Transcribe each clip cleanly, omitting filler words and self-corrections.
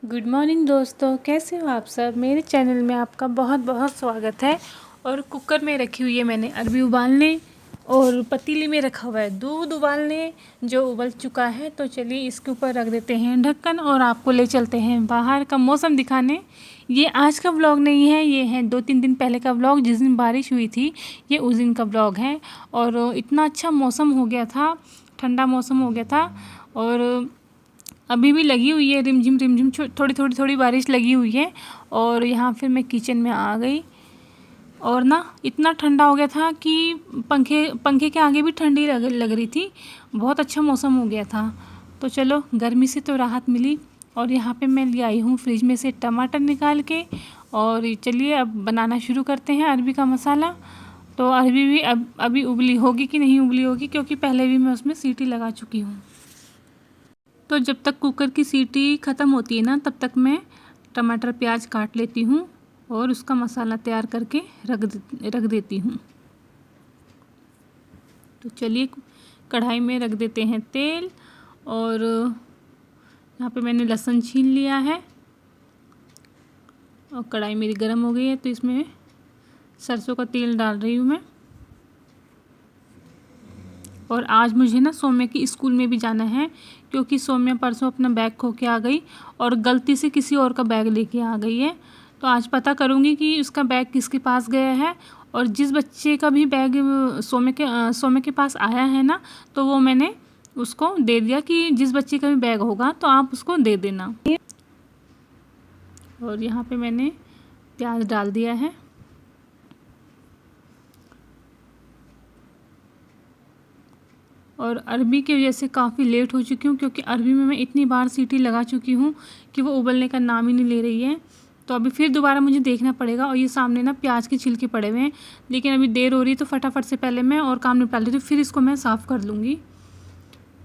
Good morning दोस्तों, कैसे हो आप सब। मेरे चैनल में आपका बहुत बहुत स्वागत है। और कुकर में रखी हुई है मैंने अरबी उबालने, और पतीली में रखा हुआ है दूध उबालने जो उबल चुका है। तो चलिए इसके ऊपर रख देते हैं ढक्कन और आपको ले चलते हैं बाहर का मौसम दिखाने। ये आज का व्लॉग नहीं है, ये है 2-3 दिन पहले का व्लॉग, जिस दिन बारिश हुई थी ये उस दिन का व्लॉग है। और इतना अच्छा मौसम हो गया था, ठंडा मौसम हो गया था। और अभी भी लगी हुई है रिमझिम थोड़ी बारिश लगी हुई है। और यहाँ फिर मैं किचन में आ गई और ना इतना ठंडा हो गया था कि पंखे के आगे भी ठंडी लग रही थी। बहुत अच्छा मौसम हो गया था। तो चलो गर्मी से तो राहत मिली। और यहाँ पे मैं ले आई हूँ फ्रिज में से टमाटर निकाल के। और चलिए अब बनाना शुरू करते हैं अरबी का मसाला। तो अरबी भी अभी उबली होगी कि नहीं उबली होगी, क्योंकि पहले भी मैं उसमें सीटी लगा चुकी हूँ। तो जब तक कुकर की सीटी ख़त्म होती है ना, तब तक मैं टमाटर प्याज काट लेती हूँ और उसका मसाला तैयार करके रख देती हूँ। तो चलिए कढ़ाई में रख देते हैं तेल। और यहाँ पे मैंने लहसुन छील लिया है और कढ़ाई मेरी गर्म हो गई है। तो इसमें सरसों का तेल डाल रही हूँ मैं। और आज मुझे ना सौम्या की स्कूल में भी जाना है, क्योंकि सौम्या परसों अपना बैग खो के आ गई और गलती से किसी और का बैग लेके आ गई है। तो आज पता करूँगी कि उसका बैग किसके पास गया है। और जिस बच्चे का भी बैग सौम्या के पास आया है ना, तो वो मैंने उसको दे दिया कि जिस बच्चे का भी बैग होगा तो आप उसको दे देना। और यहाँ पे मैंने प्याज डाल दिया है। और अरबी की वजह से काफ़ी लेट हो चुकी हूँ, क्योंकि अरबी में मैं इतनी बार सीटी लगा चुकी हूँ कि वो उबलने का नाम ही नहीं ले रही है। तो अभी फिर दोबारा मुझे देखना पड़ेगा। और ये सामने ना प्याज के छिलके पड़े हुए हैं, लेकिन अभी देर हो रही है तो फटाफट से पहले मैं और काम निपटा लेती हूँ, फिर इसको मैं साफ़ कर लूँगी।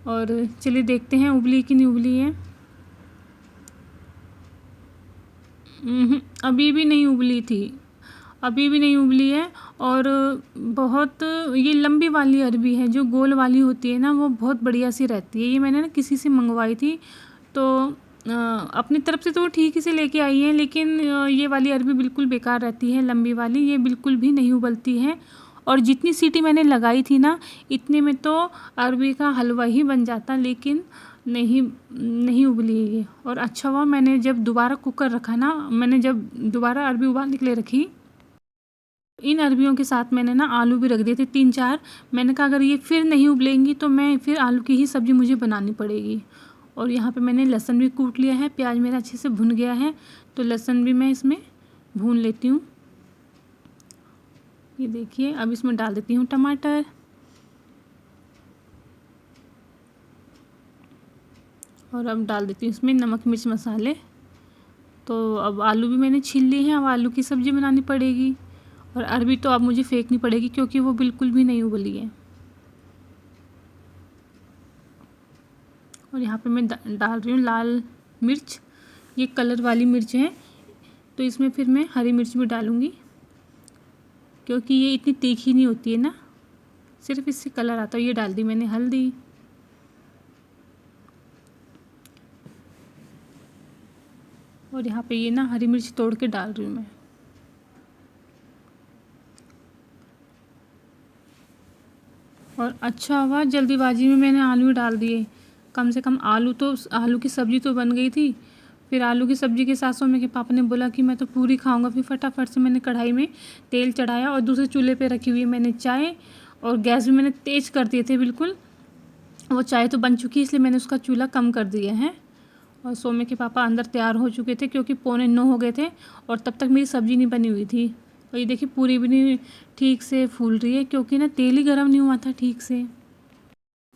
और चलिए देखते हैं उबली कि नहीं उबली है। अभी भी नहीं उबली थी, अभी भी नहीं उबली है। और बहुत ये लंबी वाली अरबी है, जो गोल वाली होती है ना, वो बहुत बढ़िया सी रहती है। ये मैंने ना किसी से मंगवाई थी, तो अपनी तरफ से तो वो ठीक ही से लेके आई है। लेकिन ये वाली अरबी बिल्कुल बेकार रहती है, लंबी वाली, ये बिल्कुल भी नहीं उबलती है। और जितनी सीटी मैंने लगाई थी ना, इतने में तो अरबी का हलवा ही बन जाता, लेकिन नहीं उबली है ये। और अच्छा हुआ मैंने जब दोबारा कुकर रखा ना, मैंने जब दोबारा अरबी उबालने के लिए रखी, इन अरबियों के साथ मैंने ना आलू भी रख दिए थे 3-4। मैंने कहा अगर ये फिर नहीं उबलेंगी तो मैं फिर आलू की ही सब्ज़ी मुझे बनानी पड़ेगी। और यहाँ पे मैंने लहसुन भी कूट लिया है, प्याज मेरा अच्छे से भुन गया है, तो लहसुन भी मैं इसमें भून लेती हूँ। ये देखिए अब इसमें डाल देती हूँ टमाटर। और अब डाल देती हूँ इसमें नमक मिर्च मसाले। तो अब आलू भी मैंने छील लिए हैं, अब आलू की सब्ज़ी बनानी पड़ेगी। और अरबी तो अब मुझे फेंकनी पड़ेगी, क्योंकि वो बिल्कुल भी नहीं उबली है। और यहाँ पे मैं डाल रही हूँ लाल मिर्च, ये कलर वाली मिर्च है। तो इसमें फिर मैं हरी मिर्च भी डालूँगी, क्योंकि ये इतनी तीखी नहीं होती है ना, सिर्फ इससे कलर आता है। ये डाल दी मैंने हल्दी। और यहाँ पे ये ना हरी मिर्च तोड़ के डाल रही हूँ मैं। और अच्छा हुआ जल्दीबाजी में मैंने आलू डाल दिए, कम से कम आलू की सब्ज़ी तो बन गई थी। फिर आलू की सब्ज़ी के साथ मेरे पापा ने बोला कि मैं तो पूरी खाऊंगा। फिर फटाफट से मैंने कढ़ाई में तेल चढ़ाया और दूसरे चूल्हे पे रखी हुई मैंने चाय, और गैस भी मैंने तेज़ कर दिए थे बिल्कुल। वो चाय तो बन चुकी है, इसलिए मैंने उसका चूल्हा कम कर दिया है। और सौम्य के पापा अंदर तैयार हो चुके थे, क्योंकि 8:45 हो गए थे और तब तक मेरी सब्ज़ी नहीं बनी हुई थी। और ये देखिए पूरी भी नहीं ठीक से फूल रही है, क्योंकि ना तेल ही गर्म नहीं हुआ था ठीक से।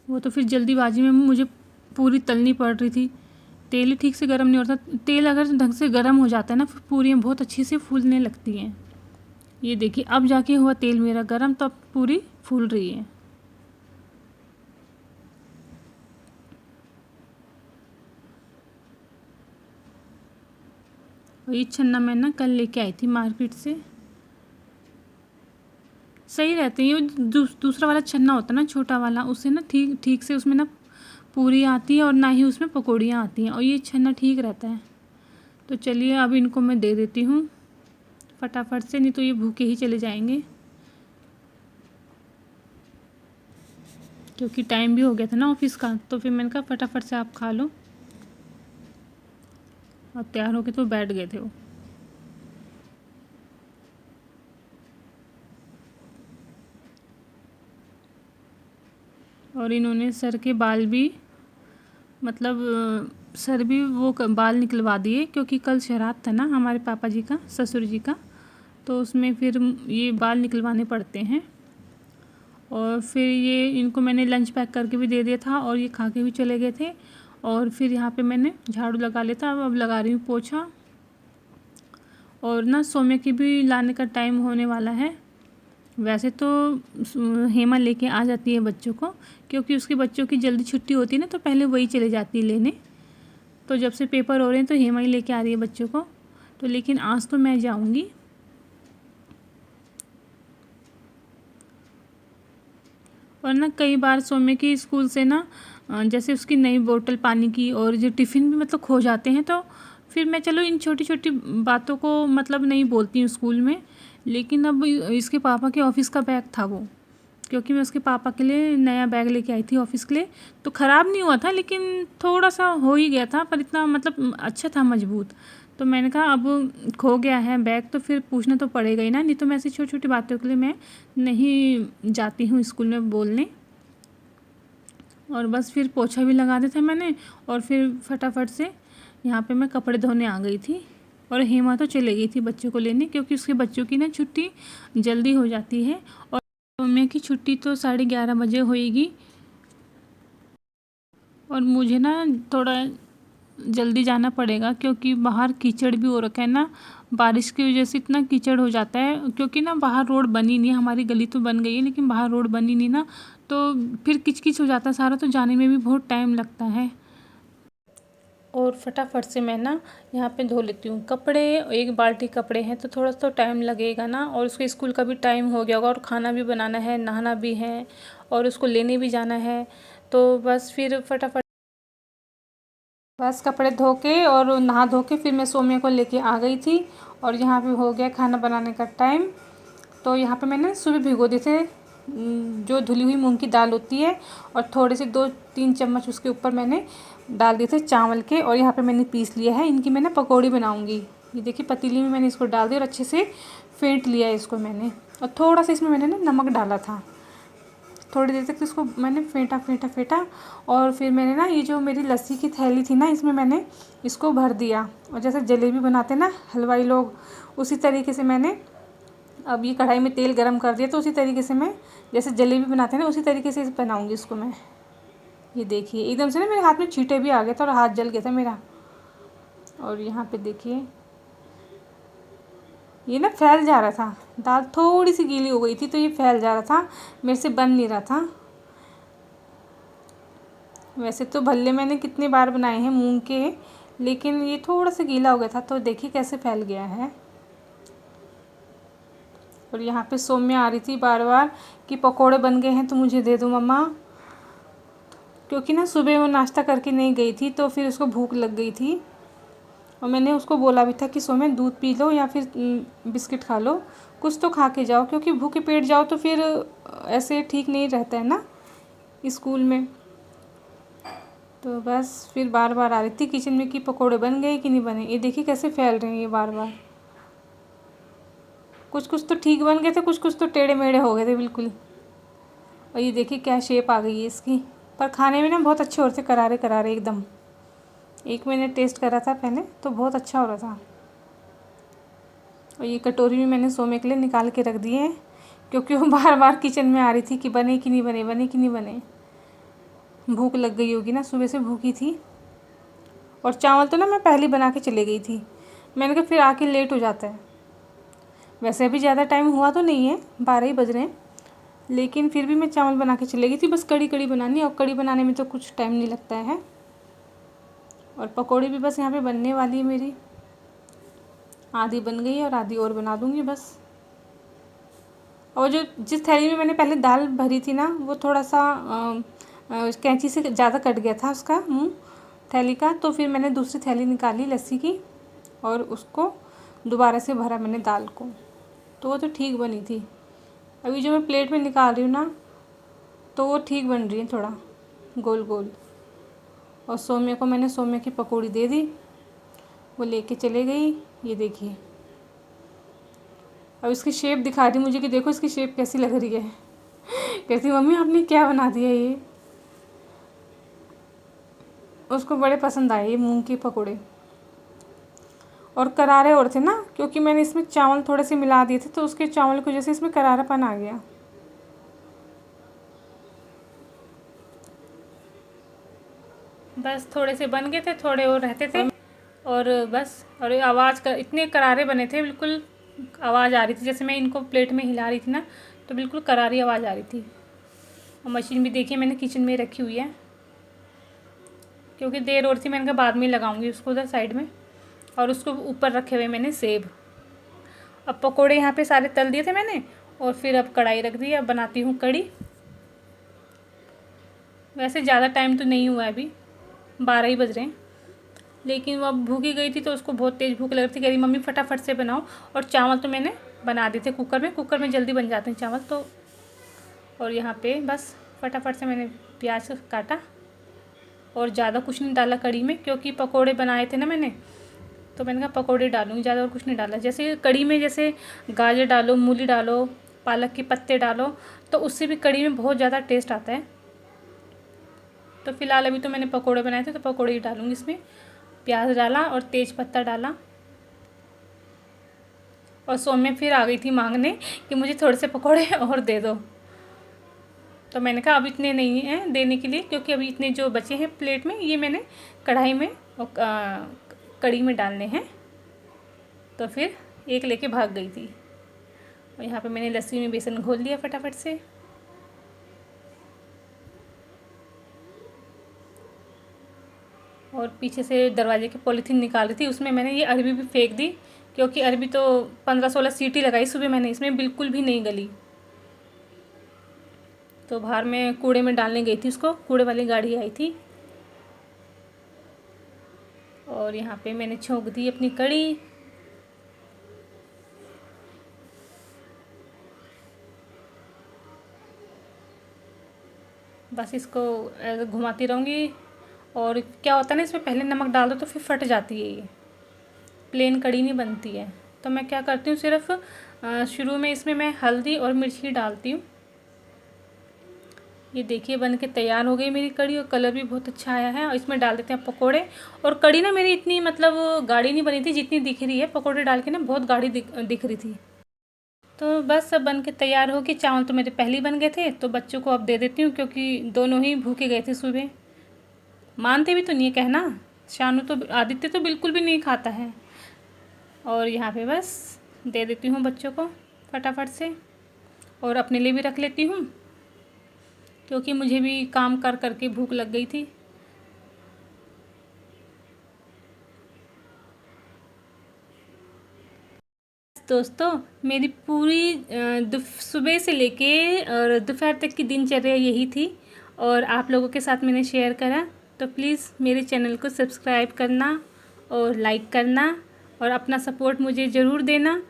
वो तो फिर जल्दीबाजी में मुझे पूरी तलनी पड़ रही थी, तेल ही ठीक से गर्म नहीं होता। तेल अगर ढंग से गर्म हो जाता है ना, फिर पूरियाँ बहुत अच्छी से फूलने लगती हैं। ये देखिए अब जाके हुआ तेल मेरा गर्म, तो अब पूरी फूल रही है। और ये छन्ना मैं ना कल लेके आई थी मार्केट से, सही रहते हैं। ये दूसरा वाला छन्ना होता है ना, छोटा वाला, उससे ना ठीक से उसमें ना पूरी आती है और ना ही उसमें पकौड़ियाँ आती हैं। और ये छन्ना ठीक रहता है, तो चलिए अब इनको मैं दे देती हूँ फटाफट से, नहीं तो ये भूखे ही चले जाएंगे, क्योंकि टाइम भी हो गया था ना ऑफिस का। तो फिर मैंने कहा फटाफट से आप खा लो। और तैयार होके तो बैठ गए थे वो। और इन्होंने सर के बाल भी, मतलब सर भी वो बाल निकलवा दिए, क्योंकि कल श्राद्ध था ना हमारे पापा जी का, ससुर जी का, तो उसमें फिर ये बाल निकलवाने पड़ते हैं। और फिर ये इनको मैंने लंच पैक करके भी दे दिया था और ये खा के भी चले गए थे। और फिर यहाँ पे मैंने झाड़ू लगा लिया था, अब लगा रही हूँ पोछा। और ना सौम्य की भी लाने का टाइम होने वाला है। वैसे तो हेमा लेके आ जाती है बच्चों को, क्योंकि उसके बच्चों की जल्दी छुट्टी होती है ना, तो पहले वही चले जाती है लेने। तो जब से पेपर हो रहे हैं तो हेमा ही लेके आ रही है बच्चों को। तो लेकिन आज तो मैं जाऊंगी। और ना कई बार सौम्य की स्कूल से ना जैसे उसकी नई बोतल पानी की और जो टिफ़िन भी मतलब खो जाते हैं, तो फिर मैं चलो इन छोटी छोटी बातों को मतलब नहीं बोलती हूँ स्कूल में। लेकिन अब इसके पापा के ऑफ़िस का बैग था वो, क्योंकि मैं उसके पापा के लिए नया बैग लेके आई थी ऑफ़िस के लिए। तो ख़राब नहीं हुआ था, लेकिन थोड़ा सा हो ही गया था, पर इतना मतलब अच्छा था, मजबूत। तो मैंने कहा अब खो गया है बैग तो फिर पूछना तो पड़ेगा ही ना, नहीं तो मैं ऐसी छोटी छोटी बातों के लिए मैं नहीं जाती हूँ स्कूल में बोलने। और बस फिर पोछा भी लगा दिया था मैंने, और फिर फटाफट से यहाँ पे मैं कपड़े धोने आ गई थी। और हेमा तो चले गई थी बच्चों को लेने, क्योंकि उसके बच्चों की ना छुट्टी जल्दी हो जाती है। और सौम्य की छुट्टी तो 11:30 बजे होएगी। और मुझे ना थोड़ा जल्दी जाना पड़ेगा, क्योंकि बाहर कीचड़ भी हो रखा है ना, बारिश की वजह से इतना कीचड़ हो जाता है। क्योंकि ना बाहर रोड बनी नहीं, हमारी गली तो बन गई है लेकिन बाहर रोड बनी नहीं ना, तो फिर किचकिच हो जाता है सारा, तो जाने में भी बहुत टाइम लगता है। और फटाफट से मैं ना यहाँ पे धो लेती हूँ कपड़े। एक बाल्टी कपड़े हैं तो थोड़ा सा टाइम लगेगा ना, और उसके स्कूल का भी टाइम हो गया होगा, और खाना भी बनाना है, नहाना भी है, और उसको लेने भी जाना है। तो बस फिर फटाफट बस कपड़े धो के और नहा धो के फिर मैं सौम्य को लेके आ गई थी। और यहाँ पे हो गया खाना बनाने का टाइम। तो यहाँ पे मैंने सुबह भिगो दिए थे जो धुली हुई मूंग की दाल होती है, और थोड़े से 2-3 चम्मच उसके ऊपर मैंने डाल दिए थे चावल के। और यहाँ पे मैंने पीस लिया है, इनकी मैंने पकौड़ी बनाऊँगी। ये देखिए पतीली में मैंने इसको डाल दिया और अच्छे से फेंट लिया है इसको मैंने। और थोड़ा सा इसमें मैंने ना नमक डाला था, थोड़ी देर तक इसको मैंने फेंटा फेंटा फेंटा। और फिर मैंने ना ये जो मेरी लस्सी की थैली थी ना, इसमें मैंने इसको भर दिया। और जैसे जलेबी बनाते ना हलवाई लोग, उसी तरीके से मैंने अब ये कढ़ाई में तेल गरम कर दिया, तो उसी तरीके से मैं जैसे जलेबी बनाते हैं ना, उसी तरीके से बनाऊँगी इसको मैं। ये देखिए एकदम से ना मेरे हाथ में छींटे भी आ गए थे और हाथ जल गया था मेरा। और यहाँ पे देखिए ये ना फैल जा रहा था, दाल थोड़ी सी गीली हो गई थी तो ये फैल जा रहा था, मेरे से बन नहीं रहा था। वैसे तो भल्ले मैंने कितनी बार बनाए हैं मूंग के, लेकिन ये थोड़ा सा गीला हो गया था, तो देखिए कैसे फैल गया है। और यहाँ पे सौम्य आ रही थी बार बार कि पकोड़े बन गए हैं तो मुझे दे दो मम्मा, क्योंकि ना सुबह वो नाश्ता करके नहीं गई थी तो फिर उसको भूख लग गई थी। और मैंने उसको बोला भी था कि सौम्य दूध पी लो या फिर बिस्किट खा लो, कुछ तो खा के जाओ, क्योंकि भूखे पेट जाओ तो फिर ऐसे ठीक नहीं रहता है ना स्कूल में। तो बस फिर बार बार आ रही थी किचन में कि पकोड़े बन गए कि नहीं बने। ये देखिए कैसे फैल रहे हैं ये बार बार, कुछ कुछ तो ठीक बन गए थे, कुछ कुछ तो टेढ़े मेढ़े हो गए थे बिल्कुल। और ये देखिए क्या शेप आ गई है इसकी, पर खाने में ना बहुत अच्छे हो रहे थे, करारे करारे एकदम। एक मैंने टेस्ट करा था पहले तो बहुत अच्छा हो रहा था। और ये कटोरी में मैंने सौम्य के लिए निकाल के रख दिए हैं, क्योंकि वो बार बार किचन में आ रही थी कि बने कि नहीं बने, बने कि नहीं बने। भूख लग गई होगी ना, सुबह से भूखी थी। और चावल तो ना मैं पहले बना के चली गई थी, मैंने कहा फिर आके लेट हो जाता है। वैसे अभी ज़्यादा टाइम हुआ तो नहीं है, 12 ही बज रहे हैं, लेकिन फिर भी मैं चावल बना के चली गई थी। बस कड़ी कड़ी बनानी, और कड़ी बनाने में तो कुछ टाइम नहीं लगता है। और पकौड़ी भी बस यहाँ पे बनने वाली है मेरी, आधी बन गई है और आधी और बना दूँगी बस। और जो जिस थैली में मैंने पहले दाल भरी थी ना, वो थोड़ा सा कैंची से ज़्यादा कट गया था उसका मुँह थैली का, तो फिर मैंने दूसरी थैली निकाली लस्सी की और उसको दोबारा से भरा मैंने दाल को, तो वो तो ठीक बनी थी। अभी जो मैं प्लेट में निकाल रही हूँ ना, तो वो ठीक बन रही है, थोड़ा गोल गोल। और सौम्य को मैंने सौम्य की पकौड़ी दे दी, वो लेके चले गई। ये देखिए, अब इसकी शेप दिखा रही मुझे कि देखो इसकी शेप कैसी लग रही है। कहती मम्मी आपने क्या बना दिया ये। उसको बड़े पसंद आए ये मूंग के पकौड़े। और करारे और थे ना, क्योंकि मैंने इसमें चावल थोड़े से मिला दिए थे, तो उसके चावल की वजह से इसमें करारापन आ गया। बस थोड़े से बन गए थे, थोड़े और रहते थे। और बस, और आवाज़ कर इतने करारे बने थे, बिल्कुल आवाज़ आ रही थी, जैसे मैं इनको प्लेट में हिला रही थी ना, तो बिल्कुल करारी आवाज़ आ रही थी। और मशीन भी देखिए मैंने किचन में रखी हुई है, क्योंकि देर और थी, मैंने कहा बाद में लगाऊंगी उसको उधर साइड में। और उसको ऊपर रखे हुए मैंने सेब। अब पकोड़े यहाँ पे सारे तल दिए थे मैंने, और फिर अब कढ़ाई रख दी। अब बनाती हूँ कढ़ी। वैसे ज़्यादा टाइम तो नहीं हुआ है, अभी 12 ही बज रहे हैं, लेकिन वो अब भूखी गई थी तो उसको बहुत तेज़ भूख लग रही थी। कह रही मम्मी फटाफट से बनाओ। और चावल तो मैंने बना दिए थे कुकर में जल्दी बन जाते हैं चावल तो। और यहाँ पे बस फटाफट से मैंने प्याज काटा, और ज़्यादा कुछ नहीं डाला कढ़ी में, क्योंकि पकोड़े बनाए थे ना मैंने, तो मैंने कहा पकोड़े डालूंगी, ज़्यादा और कुछ नहीं डाला। जैसे कढ़ी में जैसे गाजर डालो, मूली डालो, पालक के पत्ते डालो, तो उससे भी कढ़ी में बहुत ज़्यादा टेस्ट आता है। तो फिलहाल अभी तो मैंने पकोड़े बनाए थे, तो पकोड़े ही डालूंगी इसमें। प्याज डाला और तेज पत्ता डाला। और सौम्य फिर आ गई थी मांगने कि मुझे थोड़े से पकोड़े और दे दो। तो मैंने कहा अब इतने नहीं हैं देने के लिए, क्योंकि अभी इतने जो बचे हैं प्लेट में, ये मैंने कढ़ाई में और कढ़ी में डालने हैं। तो फिर एक लेके भाग गई थी। और यहाँ पे मैंने लस्सी में बेसन घोल लिया फटाफट से। और पीछे से दरवाजे की पॉलीथीन निकाल रही थी, उसमें मैंने ये अरबी भी फेंक दी, क्योंकि अरबी तो 15-16 सीटी लगाई सुबह मैंने, इसमें बिल्कुल भी नहीं गली। तो बाहर में कूड़े में डालने गई थी, उसको कूड़े वाली गाड़ी आई थी। और यहाँ पे मैंने छोंक दी अपनी कढ़ी। बस इसको घुमाती रहूँगी। और क्या होता है ना, इसमें पहले नमक डाल दो तो फिर फट जाती है, ये प्लेन कढ़ी नहीं बनती है। तो मैं क्या करती हूँ, सिर्फ शुरू में इसमें मैं हल्दी और मिर्ची डालती हूँ। ये देखिए बन के तैयार हो गई मेरी कढ़ी, और कलर भी बहुत अच्छा आया है। और इसमें डाल देते हैं पकोड़े। और कढ़ी ना मेरी इतनी मतलब गाढ़ी नहीं बनी थी जितनी दिख रही है, पकोड़े डाल के ना बहुत गाढ़ी दिख रही थी। तो बस सब बन के तैयार हो गई। चावल तो मेरे पहले ही बन गए थे, तो बच्चों को अब दे देती हूँ, क्योंकि दोनों ही भूखे गए थे सुबह। मानते भी तो नहीं है कहना। शानू तो, आदित्य तो बिल्कुल भी नहीं खाता है। और यहाँ पे बस दे देती हूँ बच्चों को फटाफट से, और अपने लिए भी रख लेती हूँ, क्योंकि मुझे भी काम कर कर के भूख लग गई थी। दोस्तों, मेरी पूरी सुबह से लेके और दोपहर तक की दिनचर्या यही थी, और आप लोगों के साथ मैंने शेयर करा। तो प्लीज़ मेरे चैनल को सब्सक्राइब करना और लाइक करना, और अपना सपोर्ट मुझे ज़रूर देना।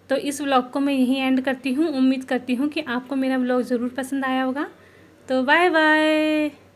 तो इस व्लॉग को मैं यहीं एंड करती हूँ। उम्मीद करती हूँ कि आपको मेरा व्लॉग ज़रूर पसंद आया होगा। तो बाय बाय।